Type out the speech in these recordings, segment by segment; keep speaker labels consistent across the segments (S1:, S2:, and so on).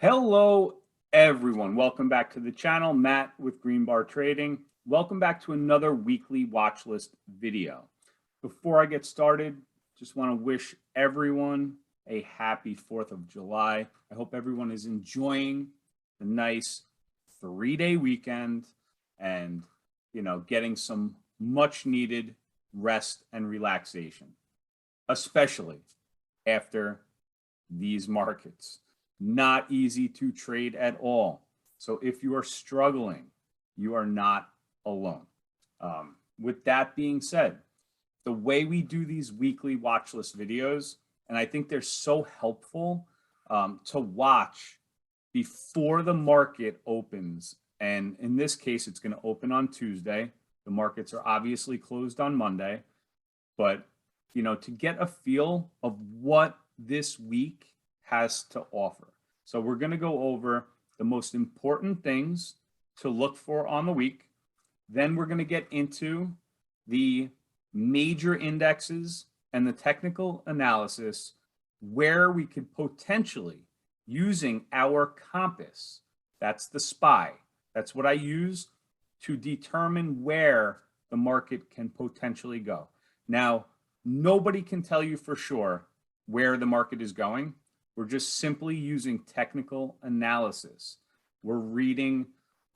S1: Hello, everyone. Welcome back to the channel. Matt with Green Bar Trading. Welcome back to another weekly watch list video. Before I get started, just want to wish everyone a happy 4th of July. I hope everyone is enjoying the nice 3-day weekend and, getting some much needed rest and relaxation, especially after these markets. Not easy to trade at all. So if you are struggling, you are not alone. With that being said, the way we do these weekly watch list videos, and I think they're so helpful to watch before the market opens. And in this case, it's going to open on Tuesday. The markets are obviously closed on Monday, but to get a feel of what this week has to offer. So we're going to go over the most important things to look for on the week. Then we're going to get into the major indexes and the technical analysis where we could potentially, using our compass, that's the SPY, that's what I use to determine where the market can potentially go. Now, nobody can tell you for sure where the market is going. We're just simply using technical analysis. We're reading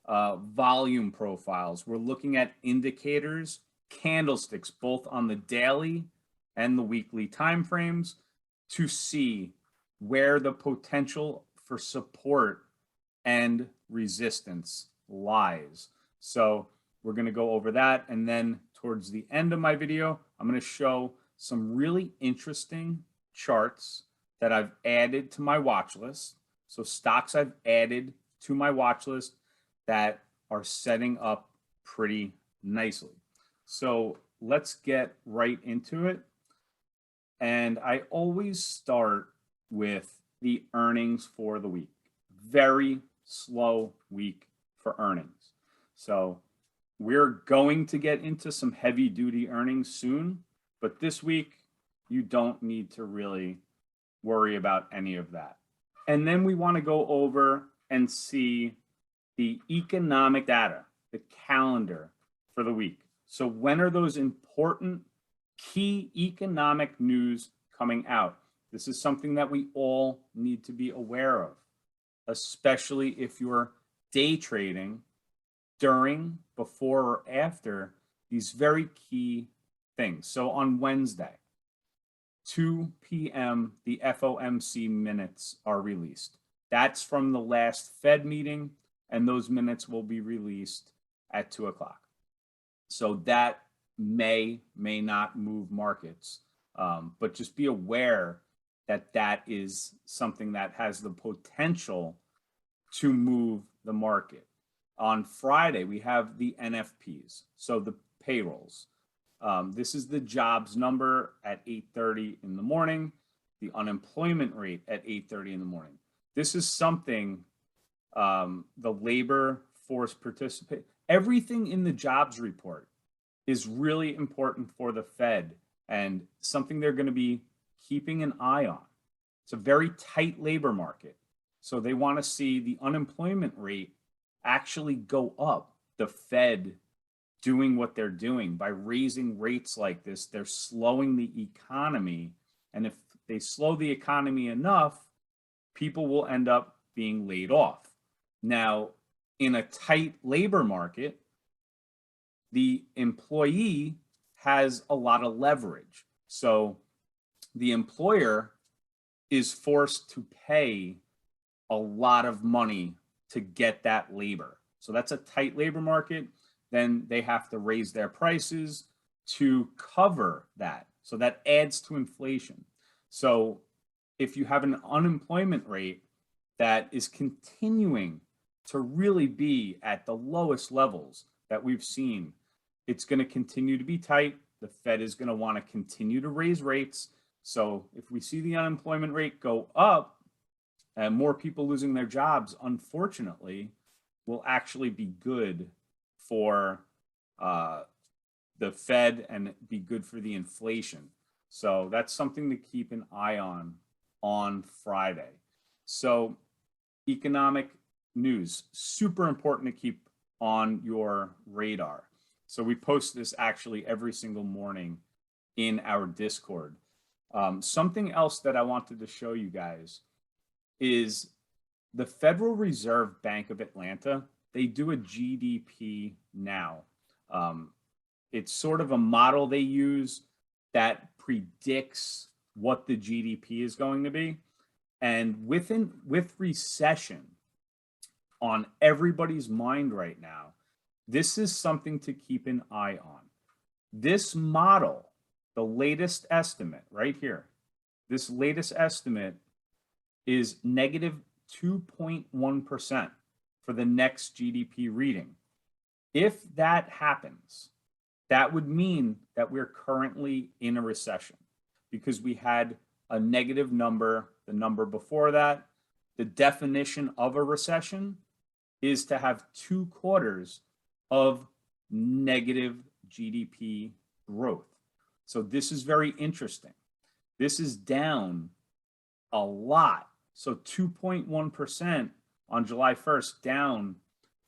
S1: volume profiles. We're looking at indicators, candlesticks, both on the daily and the weekly time frames to see where the potential for support and resistance lies. So we're going to go over that. And then towards the end of my video, I'm going to show some really interesting charts that I've added to my watch list. So stocks I've added to my watch list that are setting up pretty nicely. So let's get right into it. And I always start with the earnings for the week. Very slow week for earnings. So we're going to get into some heavy duty earnings soon, but this week you don't need to really worry about any of that. And then we want to go over and see the economic data, the calendar for the week. So when are those important key economic news coming out? This is something that we all need to be aware of, especially if you're day trading during, before, or after these very key things. So on Wednesday, 2 p.m., the FOMC minutes are released. That's from the last Fed meeting, and those minutes will be released at 2 o'clock. So that may not move markets, but just be aware that that is something that has the potential to move the market. On Friday, we have the NFPs, so the payrolls. This is the jobs number at 8:30 in the morning, the unemployment rate at 8:30 in the morning. This is something the labor force participate. Everything in the jobs report is really important for the Fed and something they're going to be keeping an eye on. It's a very tight labor market. So they want to see the unemployment rate actually go up. The Fed doing what they're doing by raising rates like this, they're slowing the economy. And if they slow the economy enough, people will end up being laid off. Now, in a tight labor market, the employee has a lot of leverage. So the employer is forced to pay a lot of money to get that labor. So that's a tight labor market. Then they have to raise their prices to cover that. So that adds to inflation. So if you have an unemployment rate that is continuing to really be at the lowest levels that we've seen, it's going to continue to be tight. The Fed is going to want to continue to raise rates. So if we see the unemployment rate go up and more people losing their jobs, unfortunately, will actually be good for the Fed and be good for the inflation. So that's something to keep an eye on Friday. So economic news, super important to keep on your radar. So we post this actually every single morning in our Discord. Something else that I wanted to show you guys is the Federal Reserve Bank of Atlanta. They do a GDP now. It's sort of a model they use that predicts what the GDP is going to be. And with recession on everybody's mind right now, this is something to keep an eye on. This model, the latest estimate right here, this latest estimate is negative 2.1% for the next GDP reading. If that happens, that would mean that we're currently in a recession because we had a negative number, the number before that. The definition of a recession is to have 2 quarters of negative GDP growth. So this is very interesting. This is down a lot. So 2.1% on July 1st, down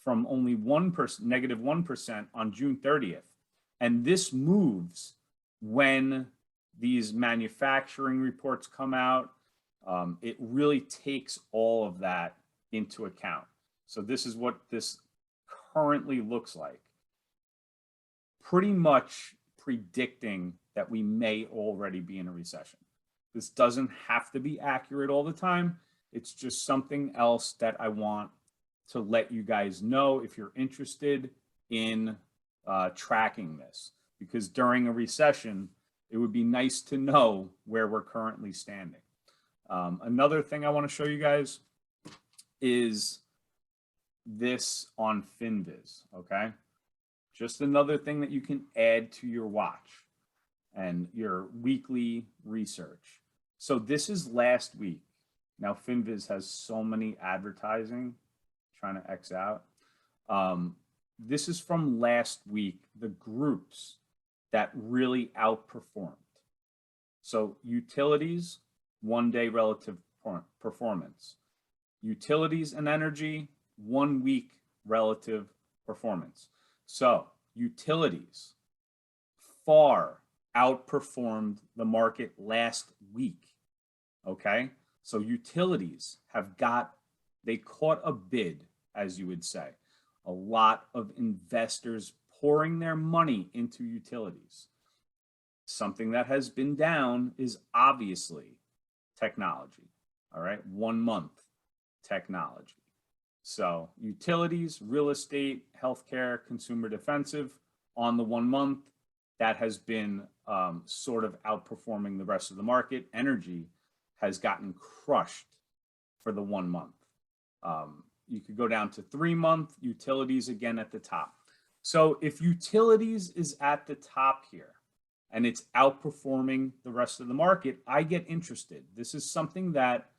S1: from only 1%, negative 1% on June 30th. And this moves when these manufacturing reports come out. It really takes all of that into account. So this is what this currently looks like. Pretty much predicting that we may already be in a recession. This doesn't have to be accurate all the time. It's just something else that I want to let you guys know if you're interested in tracking this, because during a recession, it would be nice to know where we're currently standing. Another thing I want to show you guys is this on FinViz, okay? Just another thing that you can add to your watch and your weekly research. So this is last week. Now FinViz has so many advertising, trying to X out. This is from last week, the groups that really outperformed. So utilities, 1-day relative performance. Utilities and energy, 1 week relative performance. So utilities far outperformed the market last week, okay? So utilities they caught a bid, as you would say. A lot of investors pouring their money into utilities. Something that has been down is obviously technology, all right? 1 month technology. So utilities, real estate, healthcare, consumer defensive on the 1 month, that has been sort of outperforming the rest of the market. Energy has gotten crushed for the 1 month. You could go down to 3 month, utilities again at the top. So if utilities is at the top here and it's outperforming the rest of the market, I get interested. This is something that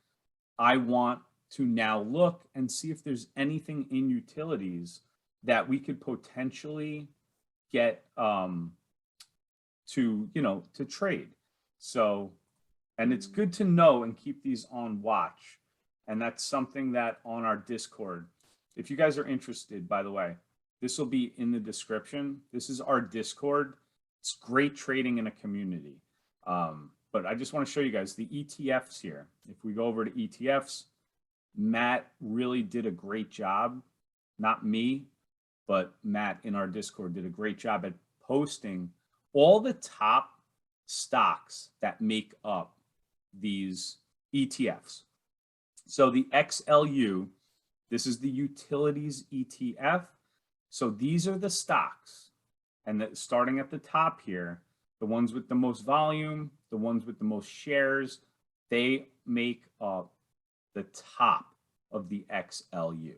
S1: I want to now look and see if there's anything in utilities that we could potentially get to trade. So, and it's good to know and keep these on watch. And that's something that on our Discord, if you guys are interested, by the way, this will be in the description. This is our Discord. It's great trading in a community. But I just want to show you guys the ETFs here. If we go over to ETFs, Matt really did a great job. Not me, but Matt in our Discord did a great job at posting all the top stocks that make up these ETFs. So the XLU, this is the utilities ETF. So these are the stocks, and starting at the top here, the ones with the most volume, the ones with the most shares, they make up the top of the XLU.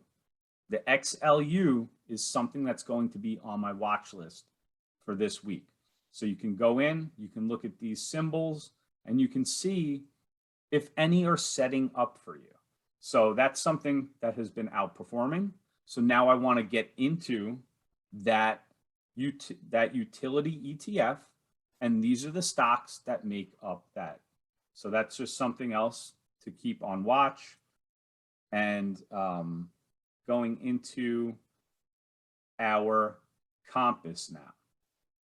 S1: The XLU is something that's going to be on my watch list for this week. So you can go in, you can look at these symbols, and you can see if any are setting up for you. So that's something that has been outperforming. So now I want to get into that utility ETF, and these are the stocks that make up that. So that's just something else to keep on watch. And going into our compass now,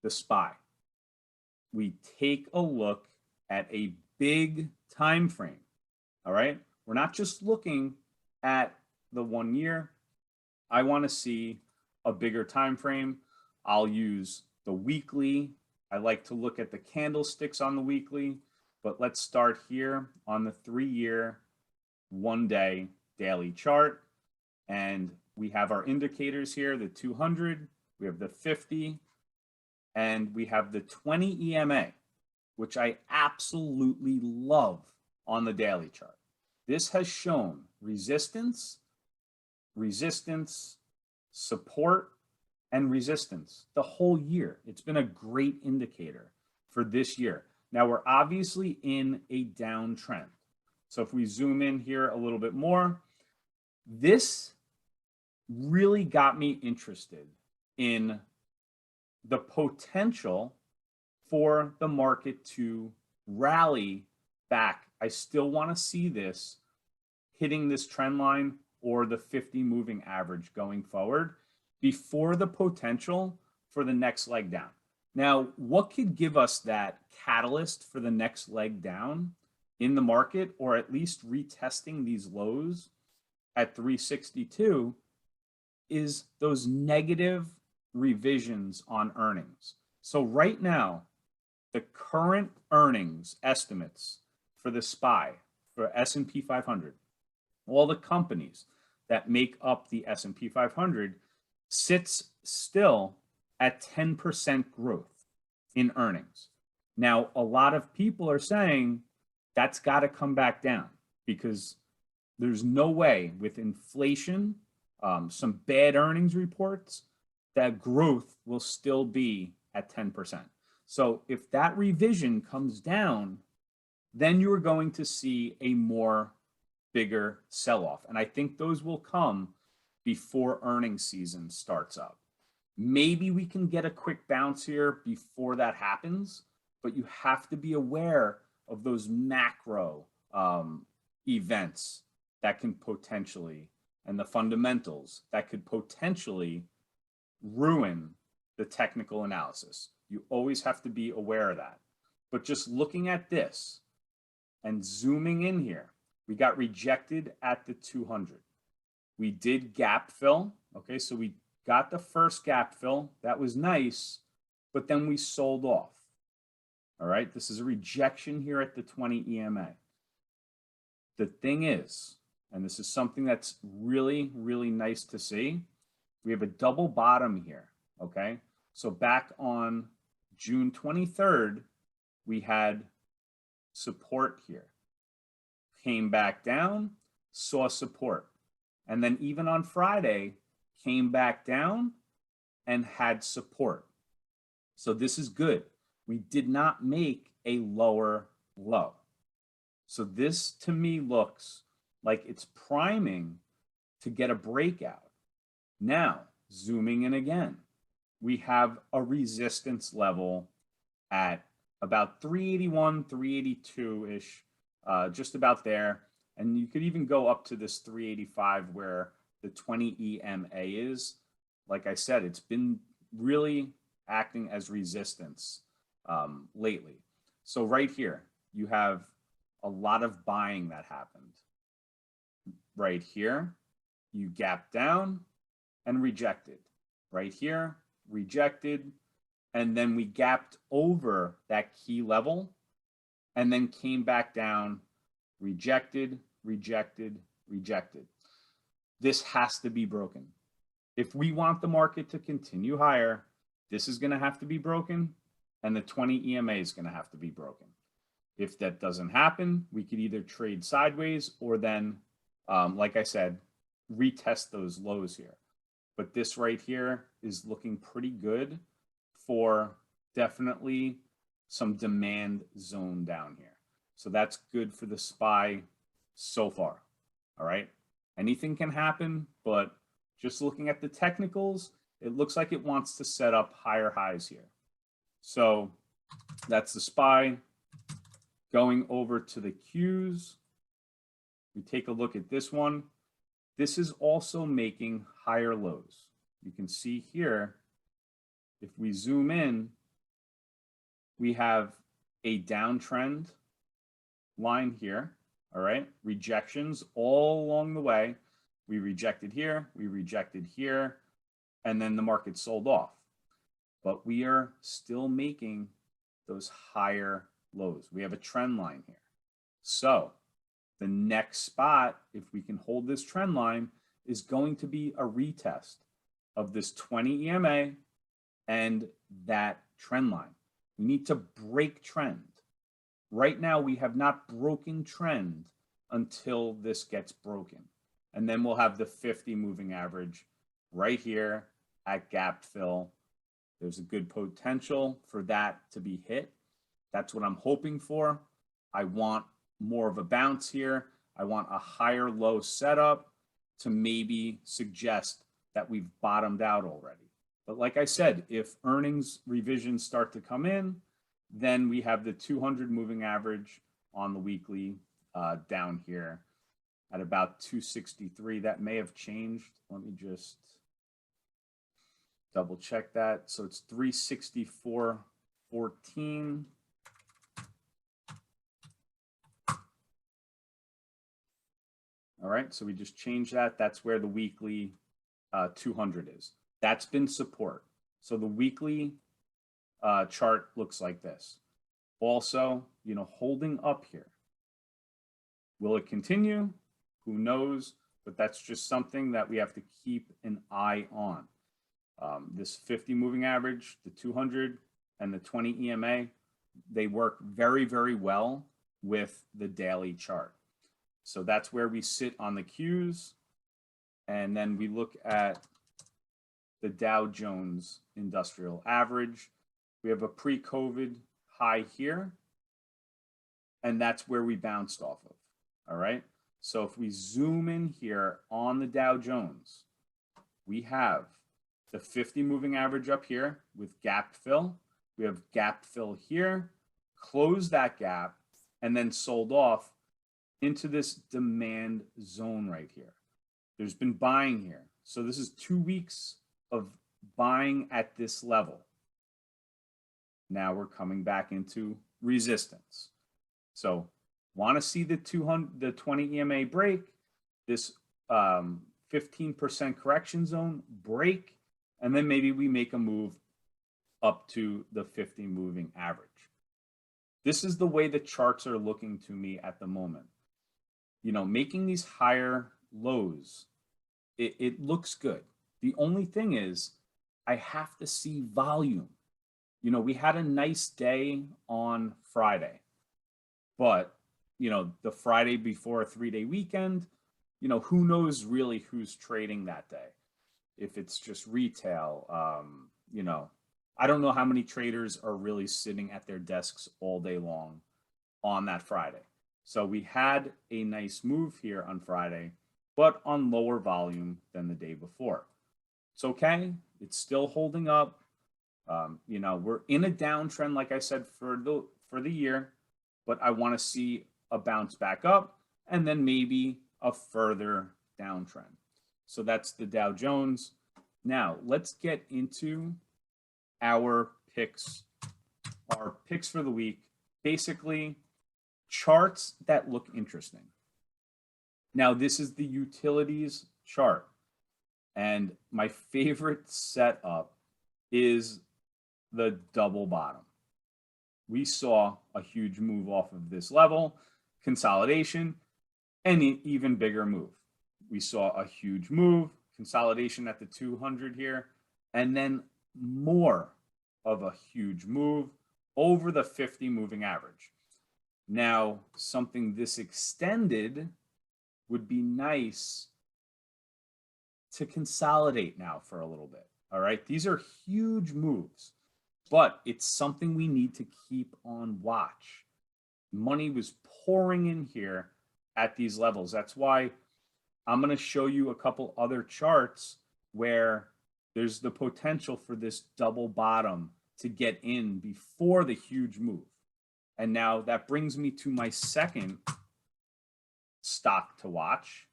S1: the SPY, we take a look at a big time frame. All right, we're not just looking at the 1 year. I want to see a bigger time frame. I'll use the weekly. I like to look at the candlesticks on the weekly, but let's start here on the 3-year, 1-day daily chart. And we have our indicators here, the 200, we have the 50, and we have the 20 EMA, which I absolutely love on the daily chart. This has shown resistance, resistance, support, and resistance the whole year. It's been a great indicator for this year. Now we're obviously in a downtrend. So if we zoom in here a little bit more, this really got me interested in the potential for the market to rally back. I still want to see this hitting this trend line or the 50 moving average going forward before the potential for the next leg down. Now, what could give us that catalyst for the next leg down in the market, or at least retesting these lows at 362, is those negative revisions on earnings. So right now, the current earnings estimates for the SPY, for S&P 500, all the companies that make up the S&P 500 sits still at 10% growth in earnings. Now, a lot of people are saying that's got to come back down because there's no way with inflation, some bad earnings reports, that growth will still be at 10%. So if that revision comes down, then you are going to see a more bigger sell-off. And I think those will come before earnings season starts up. Maybe we can get a quick bounce here before that happens, but you have to be aware of those macro events that can potentially, and the fundamentals that could potentially ruin the technical analysis. You always have to be aware of that. But just looking at this and zooming in here, we got rejected at the 200. We did gap fill. Okay, so we got the first gap fill. That was nice, but then we sold off. All right, this is a rejection here at the 20 EMA. The thing is, and this is something that's really, really nice to see, we have a double bottom here, okay? So back on June 23rd, we had support here. Came back down, saw support. And then even on Friday, came back down and had support. So this is good. We did not make a lower low. So this to me looks like it's priming to get a breakout. Now, zooming in again, we have a resistance level at about 381, 382-ish, just about there. And you could even go up to this 385 where the 20 EMA is. Like I said, it's been really acting as resistance lately. So right here, you have a lot of buying that happened. Right here, you gapped down and rejected. Right here, rejected. And then we gapped over that key level and then came back down, rejected, rejected, rejected. This has to be broken. If we want the market to continue higher, this is going to have to be broken and the 20 EMA is going to have to be broken. If that doesn't happen, we could either trade sideways or then, like I said, retest those lows here. But this right here is looking pretty good for definitely some demand zone down here. So that's good for the SPY so far. All right. Anything can happen, but just looking at the technicals, it looks like it wants to set up higher highs here. So that's the SPY. Going over to the Qs, we take a look at this one. this is also making higher lows. You can see here, if we zoom in, we have a downtrend line here, all right? Rejections all along the way. We rejected here, and then the market sold off. But we are still making those higher lows. We have a trend line here. So the next spot, if we can hold this trend line, is going to be a retest of this 20 EMA and that trend line. We need to break trend. Right now, we have not broken trend until this gets broken. And then we'll have the 50 moving average right here at gap fill. There's a good potential for that to be hit. That's what I'm hoping for. I want more of a bounce here. I want a higher low setup to maybe suggest that we've bottomed out already. But like I said, if earnings revisions start to come in, then we have the 200 moving average on the weekly down here at about 263. That may have changed. Let me just double check that. So it's 364.14. All right, so we just changed that. That's where the weekly 200 is. That's been support. So the weekly chart looks like this. Also, holding up here. Will it continue? Who knows? But that's just something that we have to keep an eye on. This 50 moving average, the 200, and the 20 EMA, they work very, very well with the daily chart. So that's where we sit on the Qs. And then we look at the Dow Jones Industrial Average. We have a pre-COVID high here, and that's where we bounced off of, all right? So if we zoom in here on the Dow Jones, we have the 50 moving average up here with gap fill. We have gap fill here, closed that gap, and then sold off into this demand zone right here. There's been buying here. So this is 2 weeks of buying at this level. Now we're coming back into resistance. So want to see the 20 EMA break, this 15% correction zone break, and then maybe we make a move up to the 50 moving average. This is the way the charts are looking to me at the moment. Making these higher lows, it looks good. The only thing is I have to see volume. We had a nice day on Friday, but, the Friday before a 3-day weekend, who knows really who's trading that day? If it's just retail, I don't know how many traders are really sitting at their desks all day long on that Friday. So we had a nice move here on Friday, but on lower volume than the day before. It's okay. It's still holding up. We're in a downtrend, like I said, for the year, but I want to see a bounce back up and then maybe a further downtrend. So that's the Dow Jones. Now let's get into our picks for the week. Basically, charts that look interesting. Now, this is the utilities chart. And my favorite setup is the double bottom. We saw a huge move off of this level, consolidation, and an even bigger move. We saw a huge move, consolidation at the 200 here, and then more of a huge move over the 50 moving average. Now, something this extended would be nice to consolidate now for a little bit. All right, these are huge moves, but it's something we need to keep on watch. Money was pouring in here at these levels. That's why I'm going to show you a couple other charts where there's the potential for this double bottom to get in before the huge move. And now that brings me to my second stock to watch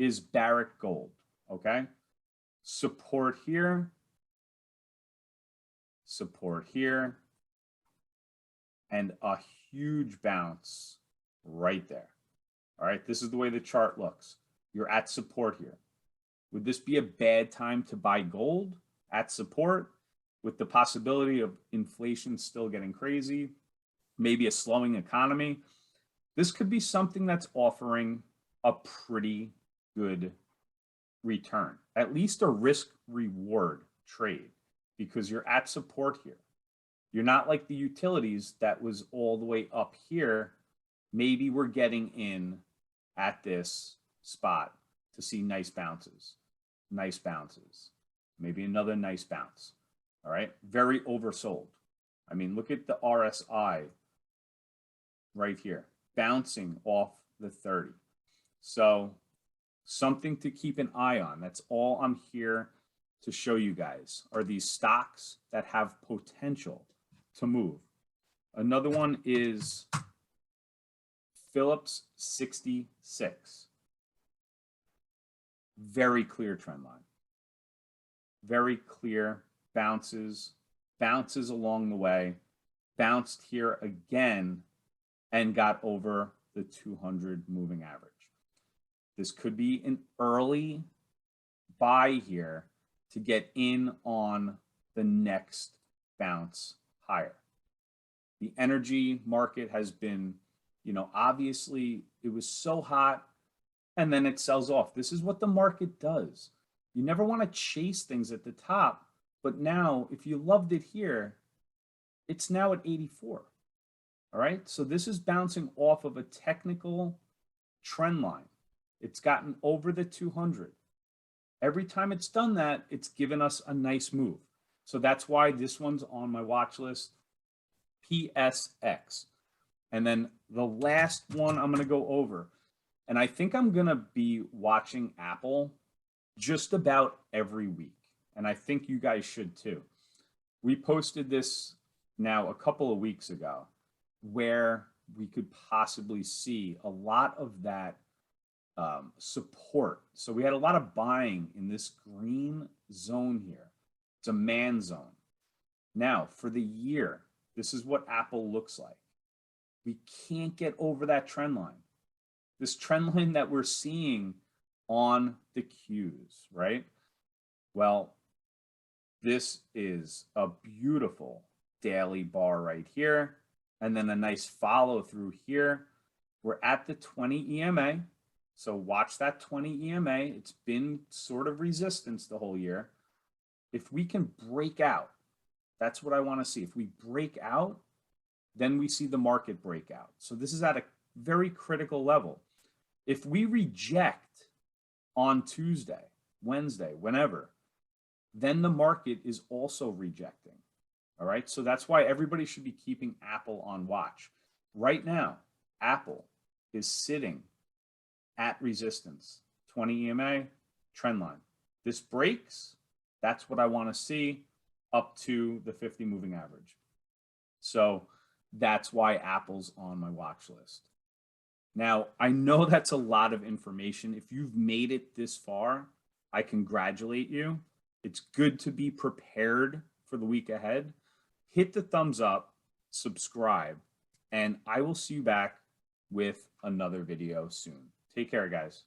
S1: is Barrick Gold, okay? Support here, and a huge bounce right there. All right, this is the way the chart looks. You're at support here. Would this be a bad time to buy gold at support with the possibility of inflation still getting crazy, maybe a slowing economy? This could be something that's offering a pretty good return, at least a risk reward trade, because you're at support here. You're not like the utilities that was all the way up here. Maybe we're getting in at this spot to see nice bounces, maybe another nice bounce. All right, very oversold. I mean, look at the RSI right here, bouncing off the 30. So something to keep an eye on. That's all I'm here to show you guys, are these stocks that have potential to move. Another one is Phillips 66. Very clear trend line. Very clear bounces along the way, bounced here again and got over the 200 moving average. This could be an early buy here to get in on the next bounce higher. The energy market has been, obviously it was so hot and then it sells off. This is what the market does. You never want to chase things at the top, but now if you loved it here, it's now at 84. All right, so this is bouncing off of a technical trend line. It's gotten over the 200. Every time it's done that, it's given us a nice move. So that's why this one's on my watch list, PSX. And then the last one I'm going to go over, and I think I'm going to be watching Apple just about every week. And I think you guys should too. We posted this now a couple of weeks ago where we could possibly see a lot of that support. So we had a lot of buying in this green zone here. It's a man zone. Now for the year, this is what Apple looks like. We can't get over that trend line. This trend line that we're seeing on the Qs, right? Well, this is a beautiful daily bar right here, and then a nice follow through here. We're at the 20 EMA. So watch that 20 EMA. It's been sort of resistance the whole year. If we can break out, that's what I want to see. If we break out, then we see the market break out. So this is at a very critical level. If we reject on Tuesday, Wednesday, whenever, then the market is also rejecting. All right, so that's why everybody should be keeping Apple on watch. Right now, Apple is sitting at resistance, 20 EMA, trend line. This breaks, that's what I want to see, up to the 50 moving average. So that's why Apple's on my watch list. Now, I know that's a lot of information. If you've made it this far, I congratulate you. It's good to be prepared for the week ahead. Hit the thumbs up, subscribe, and I will see you back with another video soon. Take care, guys.